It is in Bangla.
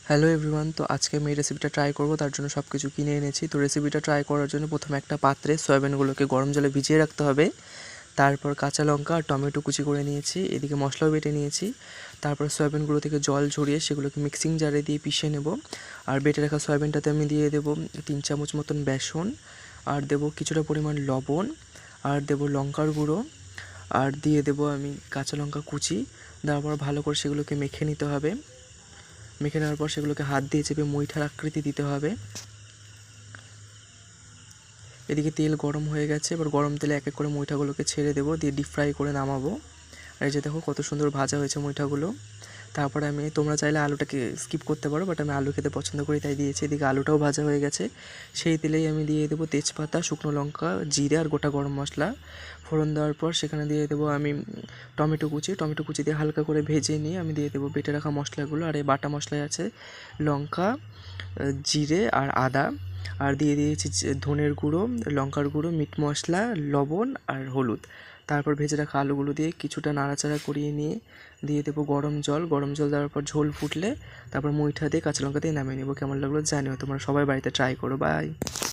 হ্যালো এভরিওয়ান, তো আজকে আমি এই রেসিপিটা ট্রাই করব। তার জন্য সব কিছু কিনে এনেছি। তো রেসিপিটা ট্রাই করার জন্য প্রথমে একটা পাত্রে সয়াবিনগুলোকে গরম জলে ভিজিয়ে রাখতে হবে। তারপর কাঁচা লঙ্কা আর টমেটো কুচি করে নিয়েছি, এদিকে মশলাও বেটে নিয়েছি। তারপর সয়াবিনগুলো থেকে জল ঝরিয়ে সেগুলোকে মিক্সিং জারে দিয়ে পিষে নেব। আর বেটে রাখা সয়াবিনটাতে আমি দিয়ে দেবো 3 চামচ মতন বেসন, আর দেবো কিছুটা পরিমাণ লবণ, আর দেবো লঙ্কার গুঁড়ো, আর দিয়ে দেবো আমি কাঁচা লঙ্কা কুচি। তারপর ভালো করে সেগুলোকে মেখে নিতে হবে। মেখে নেওয়ার পর সেগুলোকে হাত দিয়ে চেপে মুইঠার আকৃতি দিতে হবে। এদিকে তেল গরম হয়ে গেছে, এবার গরম তেলে এক এক করে মুইঠাগুলোকে ছেড়ে দেবো, দিয়ে ডিপ ফ্রাই করে নামাবো। আর এই যে দেখো কত সুন্দর ভাজা হয়েছে মুইঠাগুলো। তারপরে তোমরা চাইলে আলুটাকে স্কিপ করতে পারো, বাট আমি আলু খেতে পছন্দ করি তাই দিয়েছি। এদিকে আলুটাও ভাজা হয়ে গেছে। সেই তেলেই আমি দিয়ে দেবো তেজপাতা, শুকনো লঙ্কা, জিরে আর গোটা গরম মশলা। ফোড়ন দেওয়ার পর সেখানে দিয়ে দেবো আমি টমেটো কুচি দিয়ে হালকা করে ভেজে নিয়ে আমি দিয়ে দেবো বেটে রাখা মশলাগুলো। আর এই বাটা মশলায় আছে লঙ্কা, জিরে আর আদা। আর দিয়ে দিয়েছি ধনের গুঁড়ো, লঙ্কার গুঁড়ো, মিট মশলা, লবণ আর হলুদ। তারপর ভেজে রাখা আলুগুলো দিয়ে কিছুটা নাড়াচাড়া করিয়ে নিয়ে দিয়ে দেবো গরম জল দেওয়ার পর ঝোল ফুটলে তারপর মুইঠা দিয়ে কাঁচা লঙ্কা দিয়ে নামিয়ে নেবো। কেমন লাগলো জানিও, তোমরা সবাই বাড়িতে ট্রাই করো। বাই।